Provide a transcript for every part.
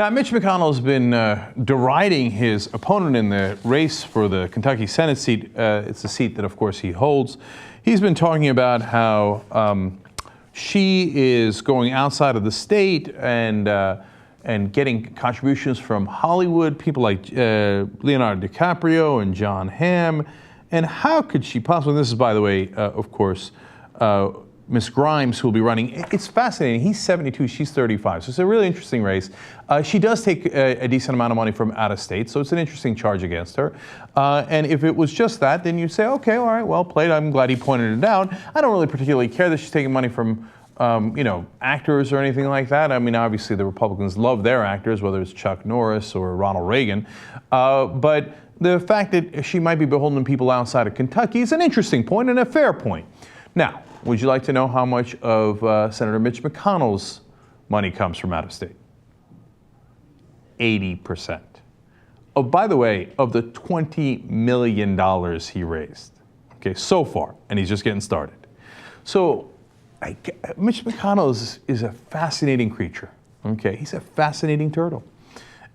Now, Mitch McConnell has been deriding his opponent in the race for the Kentucky Senate seat. It's a seat that, of course, he holds. He's been talking about how she is going outside of the state and getting contributions from Hollywood, people like Leonardo DiCaprio and John Hamm. And how could she possibly, this is, by the way, of course, Ms. Grimes, who will be running. It's fascinating. He's 72, she's 35. So it's a really interesting race. She does take a decent amount of money from out of state, so it's an interesting charge against her. And if it was just that, then you'd say, okay, all right, well played. I'm glad he pointed it out. I don't really particularly care that she's taking money from actors or anything like that. I mean, obviously the Republicans love their actors, whether it's Chuck Norris or Ronald Reagan. But the fact that she might be beholden to people outside of Kentucky is an interesting point and a fair point. Now, would you like to know how much of Senator Mitch McConnell's money comes from out of state? 80%. Oh, by the way, of the $20 million he raised, okay, so far, and he's just getting started. So Mitch McConnell is a fascinating creature, okay? He's a fascinating turtle.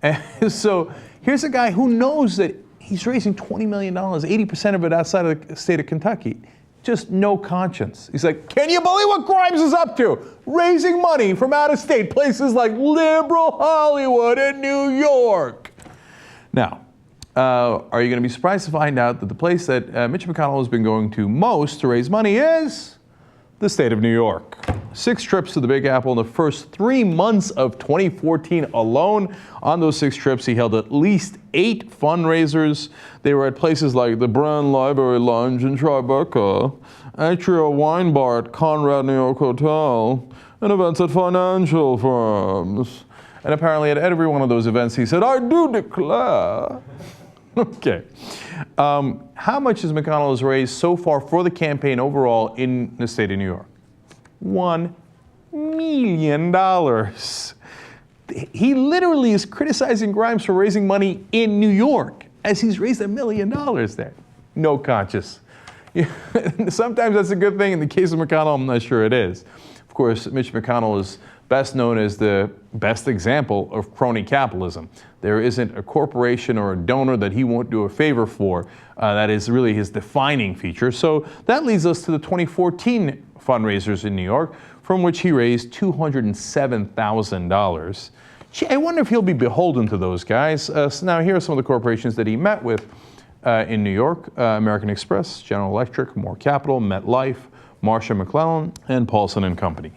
And so here's a guy who knows that he's raising $20 million, 80% of it outside of the state of Kentucky. Just no conscience. He's like, can you believe what Grimes is up to? Raising money from out of state, places like liberal Hollywood and New York. Now, are you going to be surprised to find out that the place that Mitch McConnell has been going to most to raise money is the state of New York. 6 trips to the Big Apple in the first 3 months of 2014 alone. On those 6 trips, he held at least 8 fundraisers. They were at places like the Brown Library Lounge in Tribeca, Atria Wine Bar at Conrad New York Hotel, and events at financial firms. And apparently at every one of those events, he said, I do declare. Okay. How much has McConnell raised so far for the campaign overall in the state of New York? $1 million. He literally is criticizing Grimes for raising money in New York as he's raised $1 million there. No conscience. Sometimes that's a good thing. In the case of McConnell, I'm not sure it is. Of course, Mitch McConnell is best known as the best example of crony capitalism. There isn't a corporation or a donor that he won't do a favor for. That is really his defining feature. So that leads us to the 2014 fundraisers in New York, from which he raised $207,000. I wonder if he'll be beholden to those guys. So now here are some of the corporations that he met with in New York: American Express, General Electric, More Capital, MetLife, Marcia McClellan, and Paulson and Company.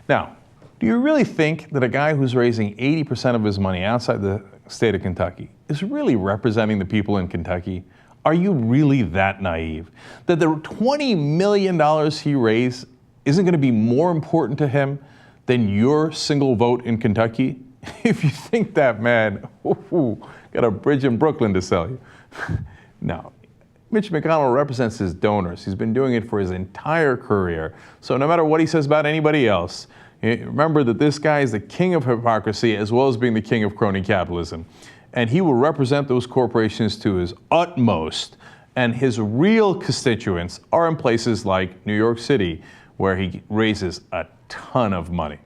Now, do you really think that a guy who's raising 80% of his money outside the state of Kentucky is really representing the people in Kentucky? Are you really that naive? That the $20 million he raised isn't going to be more important to him than your single vote in Kentucky? If you think that, man, got a bridge in Brooklyn to sell you. No. Mitch McConnell represents his donors. He's been doing it for his entire career. So no matter what he says about anybody else, remember that this guy is the king of hypocrisy as well as being the king of crony capitalism. And he will represent those corporations to his utmost. And his real constituents are in places like New York City, where he raises a ton of money.